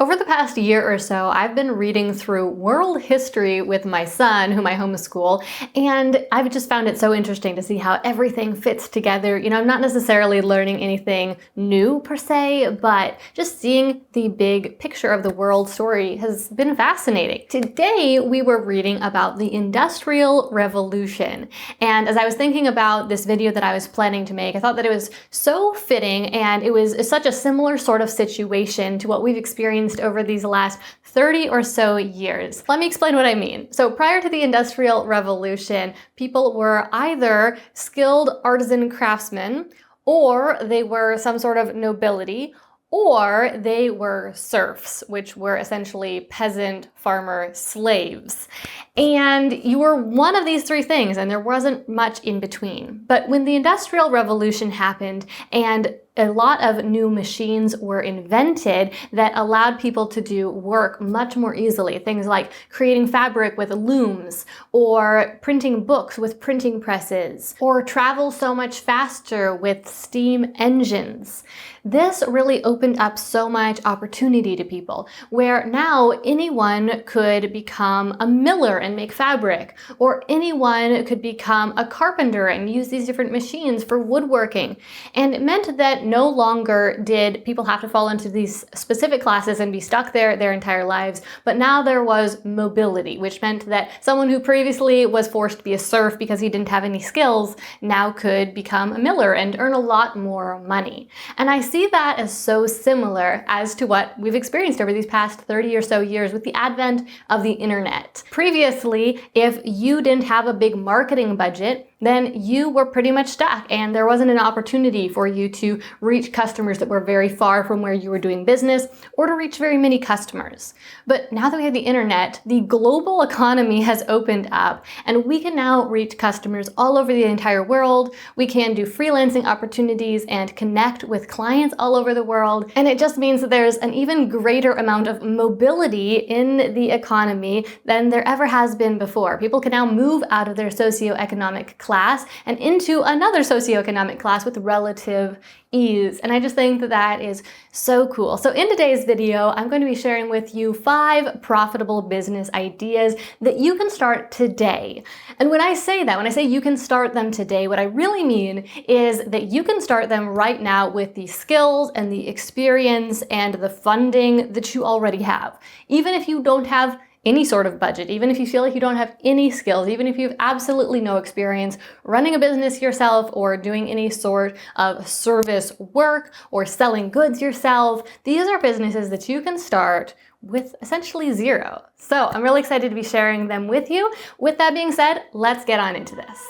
Over the past year or so, I've been reading through world history with my son, whom I homeschool, and I've just found it so interesting to see how everything fits together. I'm not necessarily learning anything new per se, but just seeing the big picture of the world story has been fascinating. Today, we were reading about the Industrial Revolution, and as I was thinking about this video that I was planning to make, I thought that it was so fitting, and it was such a similar sort of situation to what we've experienced over these last 30 or so years. Let me explain what I mean. So prior to the Industrial Revolution, people were either skilled artisan craftsmen, or they were some sort of nobility, or they were serfs, which were essentially peasant farmer slaves. And you were one of these three things, and there wasn't much in between. But when the Industrial Revolution happened and a lot of new machines were invented that allowed people to do work much more easily. Things like creating fabric with looms, or printing books with printing presses, or travel so much faster with steam engines. This really opened up so much opportunity to people, where now anyone could become a miller and make fabric, or anyone could become a carpenter and use these different machines for woodworking. And it meant that no longer did people have to fall into these specific classes and be stuck there their entire lives, but now there was mobility, which meant that someone who previously was forced to be a serf because he didn't have any skills now could become a miller and earn a lot more money. And I see that as so similar as to what we've experienced over these past 30 or so years with the advent of the internet. Previously, if you didn't have a big marketing budget, then you were pretty much stuck, and there wasn't an opportunity for you to reach customers that were very far from where you were doing business, or to reach very many customers. But now that we have the internet, the global economy has opened up, and we can now reach customers all over the entire world. We can do freelancing opportunities and connect with clients all over the world, and it just means that there's an even greater amount of mobility in the economy than there ever has been before. People can now move out of their socioeconomic class and into another socioeconomic class with relative ease. And I just think that that is so cool. So in today's video, I'm going to be sharing with you 5 profitable business ideas that you can start today. And when I say that, when I say you can start them today, what I really mean is that you can start them right now with the skills and the experience and the funding that you already have. Even if you don't have any sort of budget, even if you feel like you don't have any skills, even if you have absolutely no experience running a business yourself or doing any sort of service work or selling goods yourself, these are businesses that you can start with essentially zero. So I'm really excited to be sharing them with you. With that being said, let's get on into this.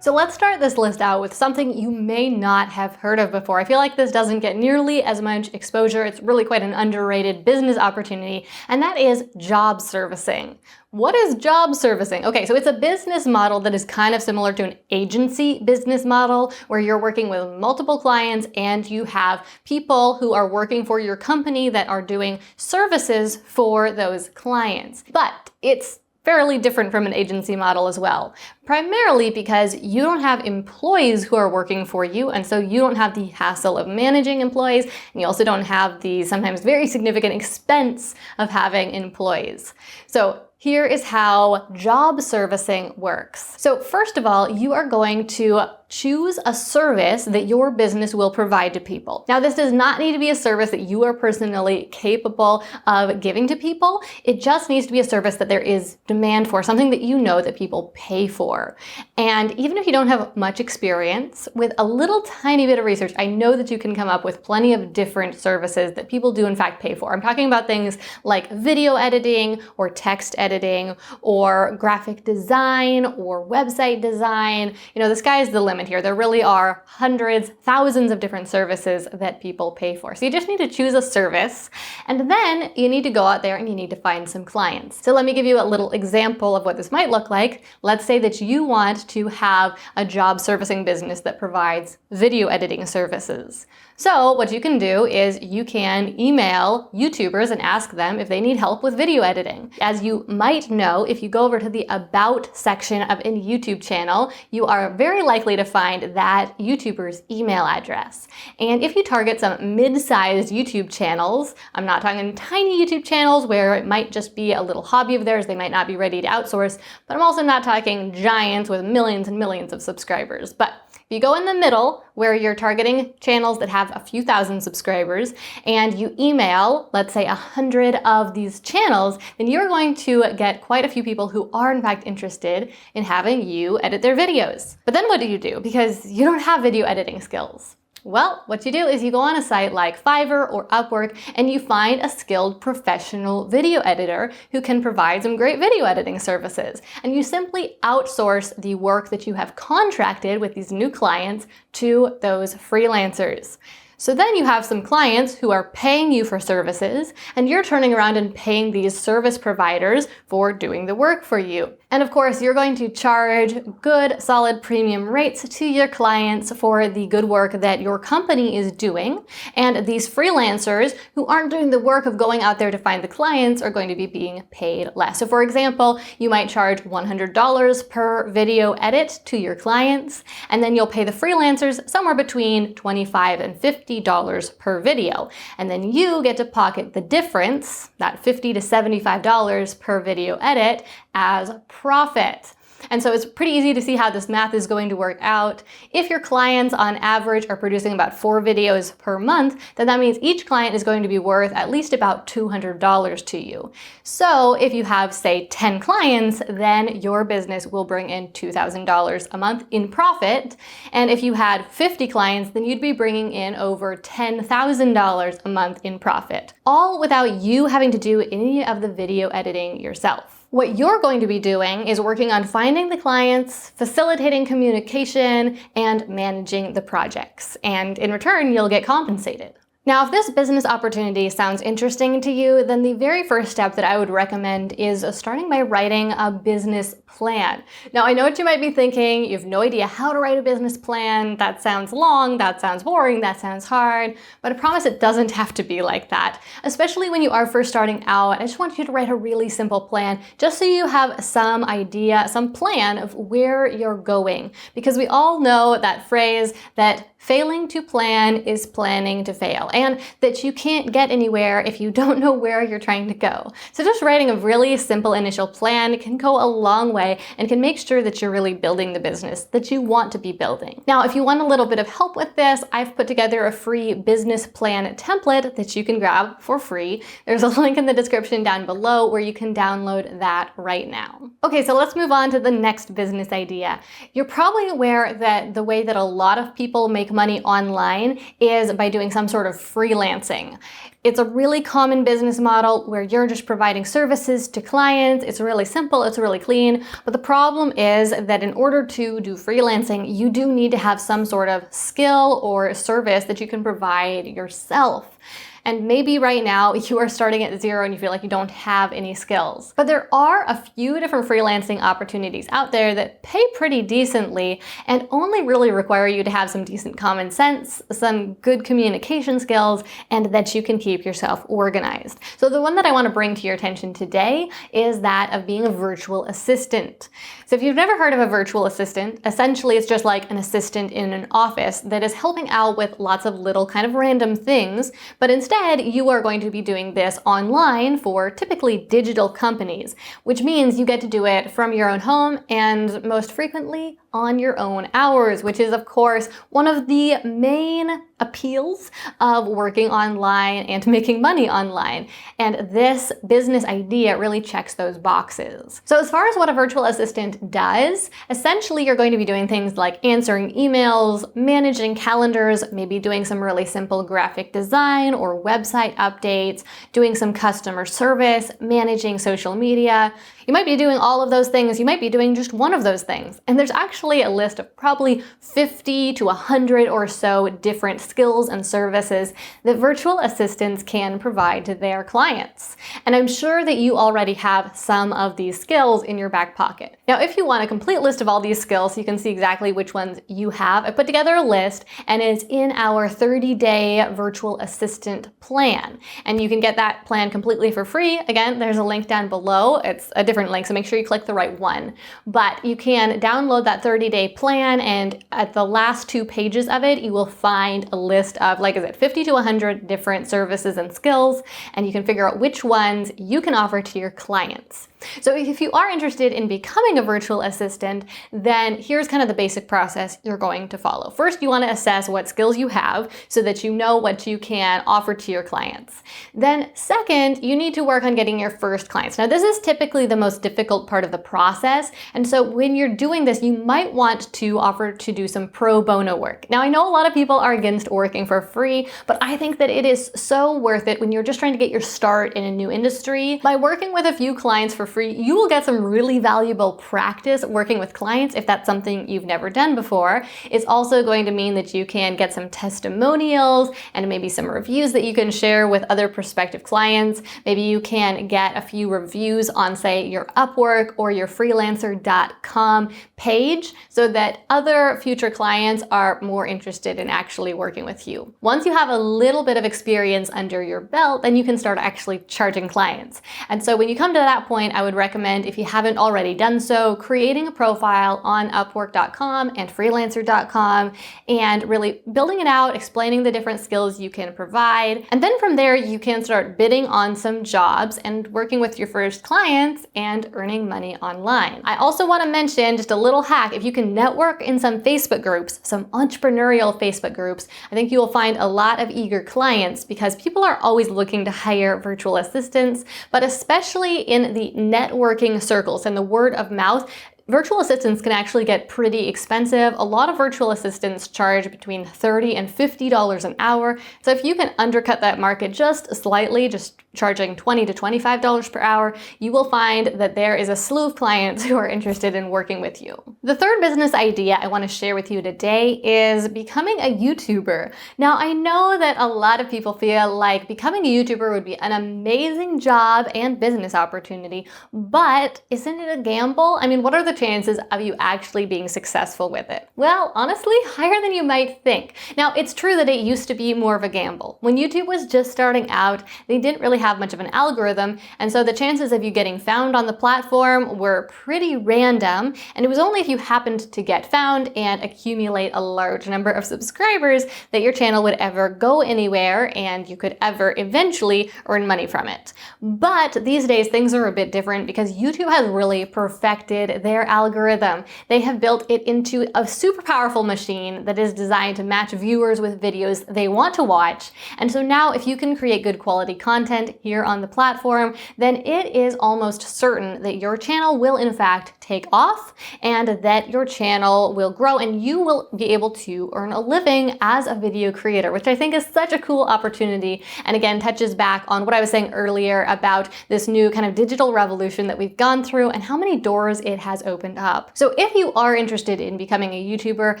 So let's start this list out with something you may not have heard of before. I feel like this doesn't get nearly as much exposure. It's really quite an underrated business opportunity, and that is job servicing. What is job servicing? Okay, so it's a business model that is kind of similar to an agency business model where you're working with multiple clients and you have people who are working for your company that are doing services for those clients. But it's fairly different from an agency model as well, primarily because you don't have employees who are working for you, and so you don't have the hassle of managing employees, and you also don't have the sometimes very significant expense of having employees. So here is how job servicing works. So first of all, you are going to choose a service that your business will provide to people. Now, this does not need to be a service that you are personally capable of giving to people. It just needs to be a service that there is demand for, something that you know that people pay for. And even if you don't have much experience, with a little tiny bit of research, I know that you can come up with plenty of different services that people do in fact pay for. I'm talking about things like video editing or text editing or graphic design or website design. The sky's the limit here. There really are hundreds, thousands of different services that people pay for. So you just need to choose a service, and then you need to go out there and you need to find some clients. So let me give you a little example of what this might look like. Let's say that you want to have a job servicing business that provides video editing services. So what you can do is you can email YouTubers and ask them if they need help with video editing. As you might know, if you go over to the About section of any YouTube channel, you are very likely to find that YouTuber's email address. And if you target some mid-sized YouTube channels, I'm not talking tiny YouTube channels where it might just be a little hobby of theirs, they might not be ready to outsource, but I'm also not talking giants with millions and millions of subscribers. But if you go in the middle, where you're targeting channels that have a few thousand subscribers, and you email, let's say 100 of these channels, then you're going to get quite a few people who are in fact interested in having you edit their videos. But then what do you do? Because you don't have video editing skills. Well, what you do is you go on a site like Fiverr or Upwork and you find a skilled professional video editor who can provide some great video editing services. And you simply outsource the work that you have contracted with these new clients to those freelancers. So then you have some clients who are paying you for services, and you're turning around and paying these service providers for doing the work for you. And of course, you're going to charge good, solid premium rates to your clients for the good work that your company is doing. And these freelancers who aren't doing the work of going out there to find the clients are going to be being paid less. So for example, you might charge $100 per video edit to your clients, and then you'll pay the freelancers somewhere between $25 and $50 per video. And then you get to pocket the difference, that $50 to $75 per video edit, as profit. And so it's pretty easy to see how this math is going to work out. If your clients on average are producing about 4 videos per month, then that means each client is going to be worth at least about $200 to you. So if you have, say, 10 clients, then your business will bring in $2,000 a month in profit. And if you had 50 clients, then you'd be bringing in over $10,000 a month in profit, all without you having to do any of the video editing yourself. What you're going to be doing is working on finding the clients, facilitating communication, and managing the projects. And in return, you'll get compensated. Now, if this business opportunity sounds interesting to you, then the very first step that I would recommend is starting by writing a business plan. Now, I know what you might be thinking. You have no idea how to write a business plan. That sounds long, that sounds boring, that sounds hard, but I promise it doesn't have to be like that. Especially when you are first starting out, I just want you to write a really simple plan, just so you have some idea, some plan of where you're going. Because we all know that phrase that failing to plan is planning to fail, and that you can't get anywhere if you don't know where you're trying to go. So just writing a really simple initial plan can go a long way and can make sure that you're really building the business that you want to be building. Now, if you want a little bit of help with this, I've put together a free business plan template that you can grab for free. There's a link in the description down below where you can download that right now. Okay, so let's move on to the next business idea. You're probably aware that the way that a lot of people make money online is by doing some sort of freelancing. It's a really common business model where you're just providing services to clients. It's really simple, it's really clean, but the problem is that in order to do freelancing, you do need to have some sort of skill or service that you can provide yourself. And maybe right now you are starting at zero and you feel like you don't have any skills. But there are a few different freelancing opportunities out there that pay pretty decently and only really require you to have some decent common sense, some good communication skills, and that you can keep yourself organized. So the one that I want to bring to your attention today is that of being a virtual assistant. So if you've never heard of a virtual assistant, essentially it's just like an assistant in an office that is helping out with lots of little kind of random things, but instead you are going to be doing this online for typically digital companies, which means you get to do it from your own home and most frequently on your own hours, which is of course one of the main appeals of working online and making money online. And this business idea really checks those boxes. So as far as what a virtual assistant does, essentially you're going to be doing things like answering emails, managing calendars, maybe doing some really simple graphic design or website updates, doing some customer service, managing social media. You might be doing all of those things. You might be doing just one of those things. And there's actually a list of probably 50 to 100 or so different skills and services that virtual assistants can provide to their clients. And I'm sure that you already have some of these skills in your back pocket. Now, if you want a complete list of all these skills, so you can see exactly which ones you have, I put together a list and it's in our 30-day virtual assistant plan. And you can get that plan completely for free. Again, there's a link down below. It's a different link, so make sure you click the right one. But you can download that 30-day plan, and at the last 2 pages of it, you will find a list of, like, 50 to 100 different services and skills, and you can figure out which ones you can offer to your clients. So if you are interested in becoming a virtual assistant, then here's kind of the basic process you're going to follow. First, you want to assess what skills you have so that you know what you can offer to your clients. Then second, you need to work on getting your first clients. Now, this is typically the most difficult part of the process. And so when you're doing this, you might want to offer to do some pro bono work. Now, I know a lot of people are against working for free, but I think that it is so worth it when you're just trying to get your start in a new industry. By working with a few clients for free, you will get some really valuable practice working with clients if that's something you've never done before. It's also going to mean that you can get some testimonials and maybe some reviews that you can share with other prospective clients. Maybe you can get a few reviews on, say, your Upwork or your freelancer.com page so that other future clients are more interested in actually working with you. Once you have a little bit of experience under your belt, then you can start actually charging clients. And so when you come to that point, I would recommend, if you haven't already done so, creating a profile on Upwork.com and freelancer.com and really building it out, explaining the different skills you can provide. And then from there, you can start bidding on some jobs and working with your first clients and earning money online. I also want to mention just a little hack. If you can network in some Facebook groups, some entrepreneurial Facebook groups, I think you will find a lot of eager clients because people are always looking to hire virtual assistants, but especially in the networking circles and the word of mouth, virtual assistants can actually get pretty expensive. A lot of virtual assistants charge between $30 and $50 an hour. So if you can undercut that market just slightly, just charging $20 to $25 per hour, you will find that there is a slew of clients who are interested in working with you. The third business idea I want to share with you today is becoming a YouTuber. Now, I know that a lot of people feel like becoming a YouTuber would be an amazing job and business opportunity, but isn't it a gamble? I mean, what are the chances of you actually being successful with it? Well, honestly, higher than you might think. Now, it's true that it used to be more of a gamble. When YouTube was just starting out, they didn't really have much of an algorithm, and so the chances of you getting found on the platform were pretty random, and it was only if you happened to get found and accumulate a large number of subscribers that your channel would ever go anywhere and you could ever eventually earn money from it. But these days, things are a bit different because YouTube has really perfected their algorithm. They have built it into a super powerful machine that is designed to match viewers with videos they want to watch. And so now if you can create good quality content here on the platform, then it is almost certain that your channel will in fact take off and that your channel will grow and you will be able to earn a living as a video creator, which I think is such a cool opportunity. And again, touches back on what I was saying earlier about this new kind of digital revolution that we've gone through and how many doors it has opened up. So if you are interested in becoming a YouTuber,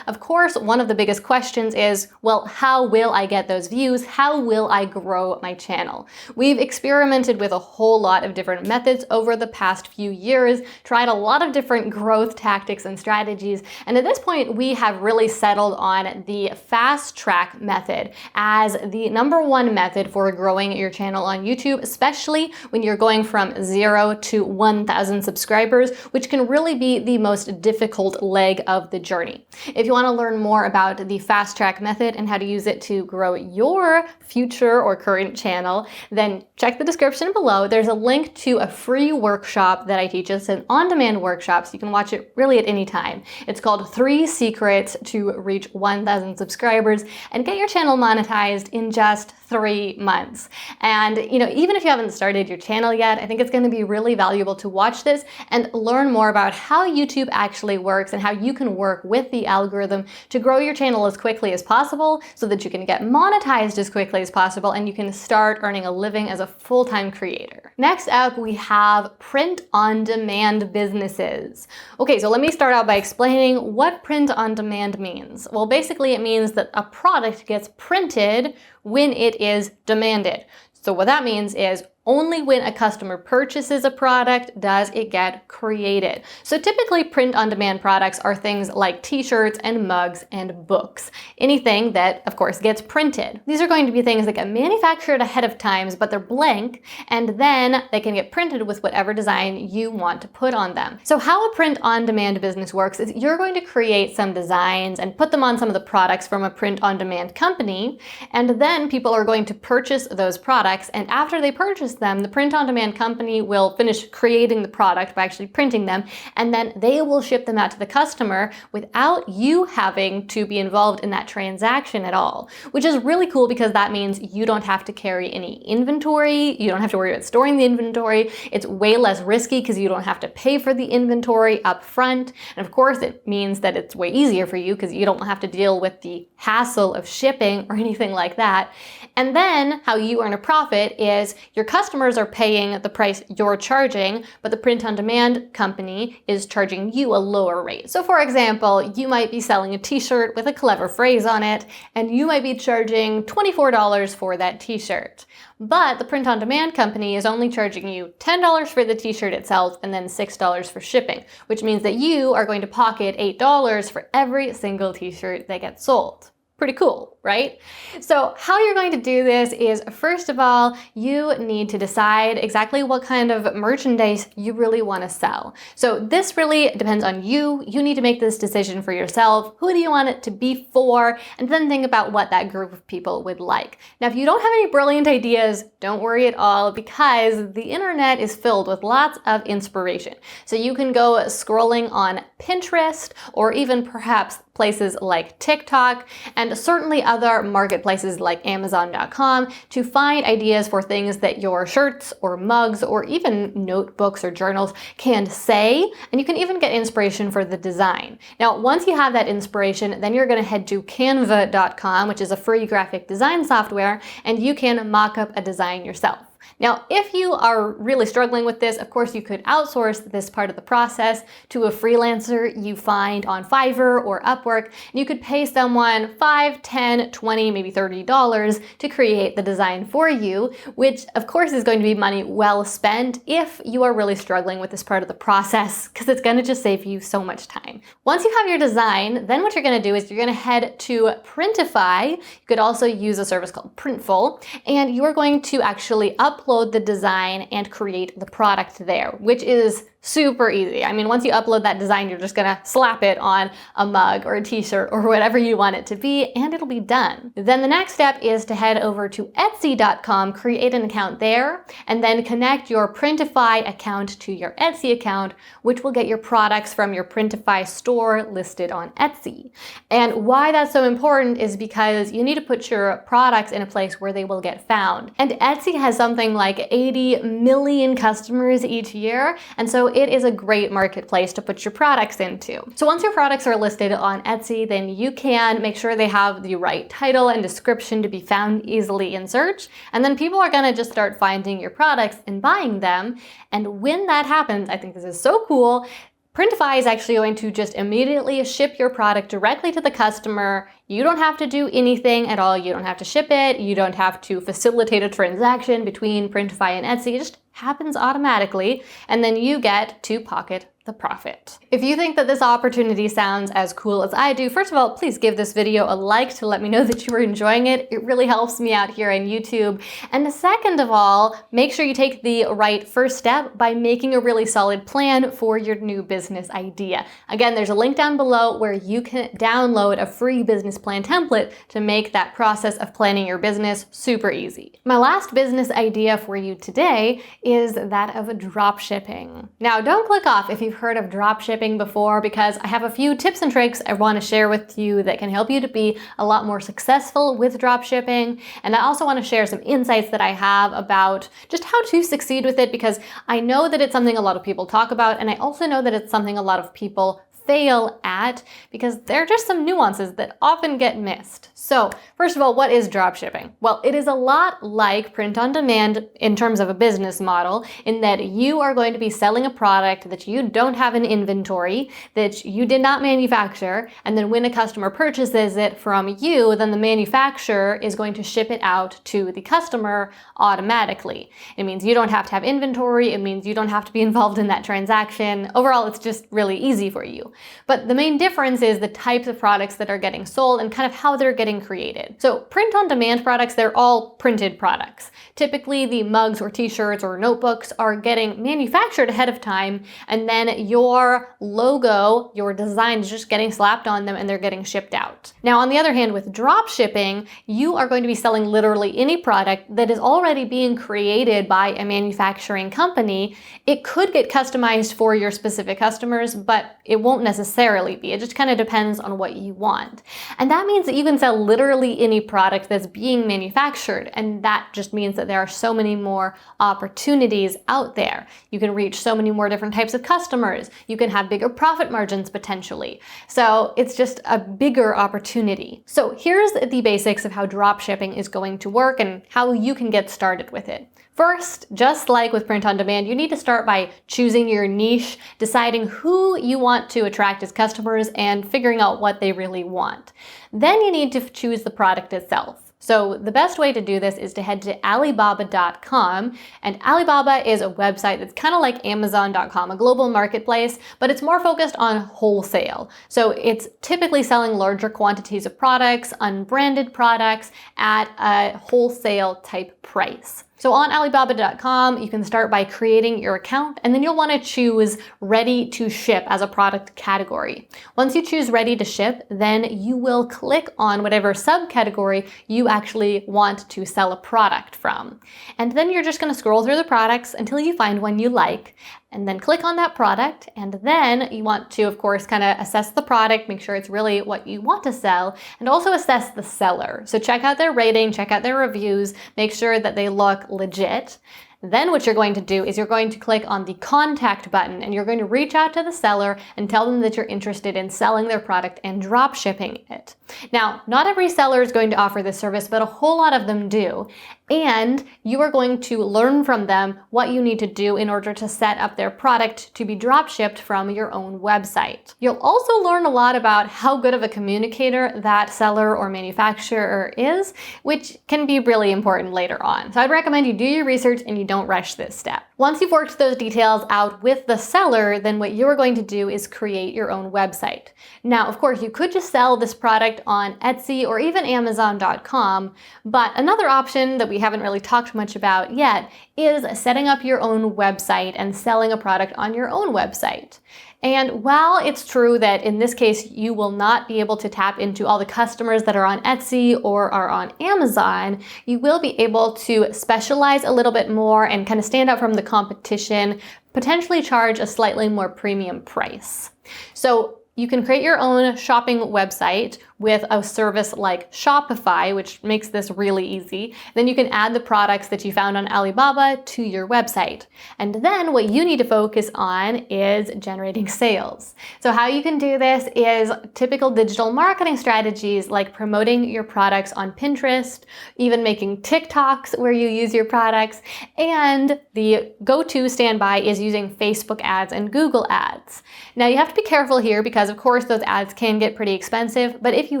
of course, one of the biggest questions is, well, how will I get those views? How will I grow my channel? We've experimented with a whole lot of different methods over the past few years, tried a lot of different growth tactics and strategies, and at this point, we have really settled on the fast track method as the #1 method for growing your channel on YouTube, especially when you're going from 0 to 1,000 subscribers, which can really be the most difficult leg of the journey. If you want to learn more about the fast track method and how to use it to grow your future or current channel, then check the description below. There's a link to a free workshop that I teach. It's an on-demand workshop, so you can watch it really at any time. It's called 3 Secrets to Reach 1,000 Subscribers and Get Your Channel Monetized in just 3 months. And even if you haven't started your channel yet, I think it's going to be really valuable to watch this and learn more about how YouTube actually works and how you can work with the algorithm to grow your channel as quickly as possible so that you can get monetized as quickly as possible and you can start earning a living as a full-time creator. Next up, we have print-on-demand businesses. Okay, so let me start out by explaining what print-on-demand means. Well, basically it means that a product gets printed when it is demanded. So what that means is Only when a customer purchases a product does it get created. So typically print-on-demand products are things like t-shirts and mugs and books. Anything that, of course, gets printed. These are going to be things that get manufactured ahead of time, but they're blank, and then they can get printed with whatever design you want to put on them. So how a print-on-demand business works is you're going to create some designs and put them on some of the products from a print-on-demand company, and then people are going to purchase those products, and after they purchase them, the print-on-demand company will finish creating the product by actually printing them, and then they will ship them out to the customer without you having to be involved in that transaction at all, which is really cool because that means you don't have to carry any inventory, you don't have to worry about storing the inventory, it's way less risky because you don't have to pay for the inventory up front, and of course it means that it's way easier for you because you don't have to deal with the hassle of shipping or anything like that. And then how you earn a profit is your customers are paying the price you're charging, but the print-on-demand company is charging you a lower rate. So for example, you might be selling a t-shirt with a clever phrase on it, and you might be charging $24 for that t-shirt. But the print-on-demand company is only charging you $10 for the t-shirt itself and then $6 for shipping, which means that you are going to pocket $8 for every single t-shirt that gets sold. Pretty cool, right? So how you're going to do this is, first of all, you need to decide exactly what kind of merchandise you really want to sell. So this really depends on you. You need to make this decision for yourself. Who do you want it to be for? And then think about what that group of people would like. Now, if you don't have any brilliant ideas, don't worry at all, because the internet is filled with lots of inspiration. So you can go scrolling on Pinterest or even perhaps places like TikTok and certainly other marketplaces like Amazon.com to find ideas for things that your shirts or mugs or even notebooks or journals can say, and you can even get inspiration for the design. Now, once you have that inspiration, then you're going to head to Canva.com, which is a free graphic design software, and you can mock up a design yourself. Now, if you are really struggling with this, of course, you could outsource this part of the process to a freelancer you find on Fiverr or Upwork, and you could pay someone $5, $10, $20, maybe $30 to create the design for you, which of course is going to be money well spent if you are really struggling with this part of the process, because it's going to just save you so much time. Once you have your design, then what you're going to do is you're going to head to Printify. You could also use a service called Printful, and you're going to actually upload the design and create the product there, which is super easy. I mean, once you upload that design, you're just gonna slap it on a mug or a t-shirt or whatever you want it to be, and it'll be done. Then the next step is to head over to Etsy.com, create an account there, and then connect your Printify account to your Etsy account, which will get your products from your Printify store listed on Etsy. And why that's so important is because you need to put your products in a place where they will get found. And Etsy has something like 80 million customers each year, and so it is a great marketplace to put your products into. So once your products are listed on Etsy, then you can make sure they have the right title and description to be found easily in search, and then people are gonna just start finding your products and buying them. And when that happens, I think this is so cool, Printify is actually going to just immediately ship your product directly to the customer. You don't have to do anything at all. You don't have to ship it. You don't have to facilitate a transaction between Printify and Etsy. It just happens automatically, and then you get to pocket the profit. If you think that this opportunity sounds as cool as I do, first of all, please give this video a like to let me know that you are enjoying it. It really helps me out here on YouTube. And second of all, make sure you take the right first step by making a really solid plan for your new business idea. Again, there's a link down below where you can download a free business plan template to make that process of planning your business super easy. My last business idea for you today is that of drop shipping. Now, don't click off if you've heard of drop shipping before, because I have a few tips and tricks I want to share with you that can help you to be a lot more successful with drop shipping. And I also want to share some insights that I have about just how to succeed with it, because I know that it's something a lot of people talk about, and I also know that it's something a lot of people fail at, because there are just some nuances that often get missed. So first of all, what is dropshipping? Well, it is a lot like print on demand in terms of a business model, in that you are going to be selling a product that you don't have in inventory, that you did not manufacture, and then when a customer purchases it from you, then the manufacturer is going to ship it out to the customer automatically. It means you don't have to have inventory, it means you don't have to be involved in that transaction. Overall, it's just really easy for you. But the main difference is the types of products that are getting sold and kind of how they're getting created. So print on demand products, they're all printed products. Typically the mugs or t-shirts or notebooks are getting manufactured ahead of time, and then your logo, your design is just getting slapped on them and they're getting shipped out. Now, on the other hand, with drop shipping, you are going to be selling literally any product that is already being created by a manufacturing company. It could get customized for your specific customers, but it won't necessarily be. It just kind of depends on what you want. And that means that you can sell literally any product that's being manufactured, and that just means that there are so many more opportunities out there. You can reach so many more different types of customers. You can have bigger profit margins potentially. So it's just a bigger opportunity. So here's the basics of how drop shipping is going to work and how you can get started with it. First, just like with print on demand, you need to start by choosing your niche, deciding who you want to attract as customers, and figuring out what they really want. Then you need to choose the product itself. So the best way to do this is to head to Alibaba.com, and Alibaba is a website that's kind of like Amazon.com, a global marketplace, but it's more focused on wholesale. So it's typically selling larger quantities of products, unbranded products, at a wholesale type price. So on Alibaba.com, you can start by creating your account, and then you'll want to choose ready to ship as a product category. Once you choose ready to ship, then you will click on whatever subcategory you actually want to sell a product from. And then you're just going to scroll through the products until you find one you like, and then click on that product. And then you want to, of course, kind of assess the product, make sure it's really what you want to sell, and also assess the seller. So check out their rating, check out their reviews, make sure that they look legit. Then what you're going to do is you're going to click on the contact button, and you're going to reach out to the seller and tell them that you're interested in selling their product and drop shipping it. Now, not every seller is going to offer this service, but a whole lot of them do. And you are going to learn from them what you need to do in order to set up their product to be drop shipped from your own website. You'll also learn a lot about how good of a communicator that seller or manufacturer is, which can be really important later on. So I'd recommend you do your research and you don't rush this step. Once you've worked those details out with the seller, then what you're going to do is create your own website. Now, of course, you could just sell this product on Etsy or even Amazon.com, but another option that we haven't really talked much about yet is setting up your own website and selling a product on your own website. And while it's true that in this case you will not be able to tap into all the customers that are on Etsy or are on Amazon, you will be able to specialize a little bit more and kind of stand out from the competition, potentially charge a slightly more premium price. So you can create your own shopping website with a service like Shopify, which makes this really easy. Then you can add the products that you found on Alibaba to your website. And then what you need to focus on is generating sales. So how you can do this is typical digital marketing strategies like promoting your products on Pinterest, even making TikToks where you use your products, and the go-to standby is using Facebook ads and Google ads. Now you have to be careful here because of course those ads can get pretty expensive, but if you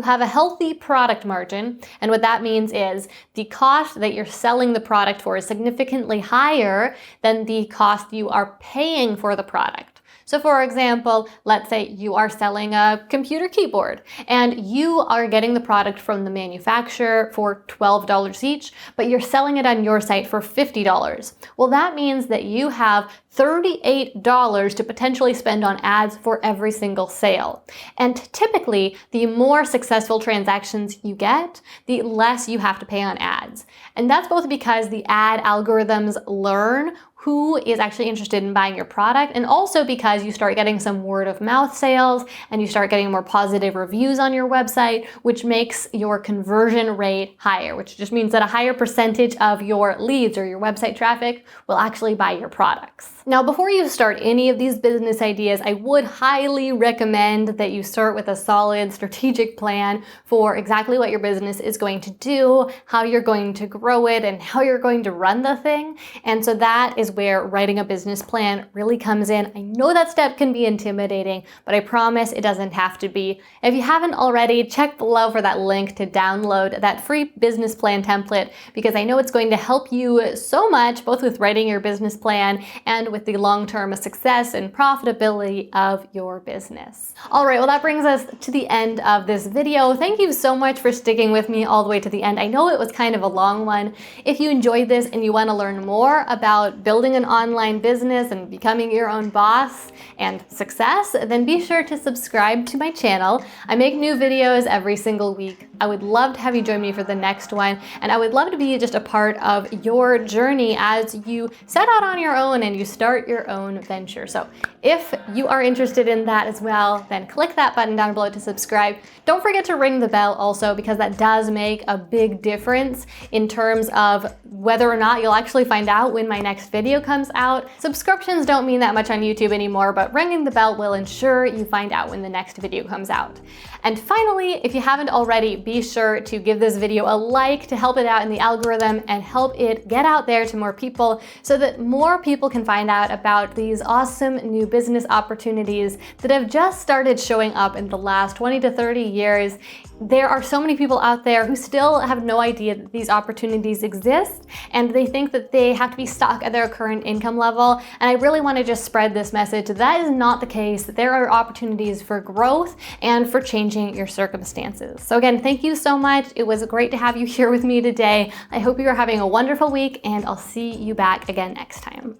have a healthy product margin, and what that means is the cost that you're selling the product for is significantly higher than the cost you are paying for the product. So for example, let's say you are selling a computer keyboard and you are getting the product from the manufacturer for $12 each, but you're selling it on your site for $50. Well, that means that you have $38 to potentially spend on ads for every single sale. And typically, the more successful transactions you get, the less you have to pay on ads. And that's both because the ad algorithms learn who is actually interested in buying your product, and also because you start getting some word of mouth sales and you start getting more positive reviews on your website, which makes your conversion rate higher, which just means that a higher percentage of your leads or your website traffic will actually buy your products. Now, before you start any of these business ideas, I would highly recommend that you start with a solid strategic plan for exactly what your business is going to do, how you're going to grow it, and how you're going to run the thing. And so that is where writing a business plan really comes in. I know that step can be intimidating, but I promise it doesn't have to be. If you haven't already, check below for that link to download that free business plan template, because I know it's going to help you so much, both with writing your business plan and with the long-term success and profitability of your business. All right, well, that brings us to the end of this video. Thank you so much for sticking with me all the way to the end. I know it was kind of a long one. If you enjoyed this and you want to learn more about building an online business and becoming your own boss and success, then be sure to subscribe to my channel. I make new videos every single week. I would love to have you join me for the next one, and I would love to be just a part of your journey as you set out on your own and you start your own venture. So if you are interested in that as well, then click that button down below to subscribe. Don't forget to ring the bell also, because that does make a big difference in terms of whether or not you'll actually find out when my next video comes out. Subscriptions don't mean that much on YouTube anymore, but ringing the bell will ensure you find out when the next video comes out. And finally, if you haven't already, be sure to give this video a like to help it out in the algorithm and help it get out there to more people so that more people can find out about these awesome new business opportunities that have just started showing up in the last 20 to 30 years. There are so many people out there who still have no idea that these opportunities exist, and they think that they have to be stuck at their current income level. And I really want to just spread this message that that is not the case, that there are opportunities for growth and for changing your circumstances. So again, thank you so much. It was great to have you here with me today. I hope you are having a wonderful week, and I'll see you back again next time.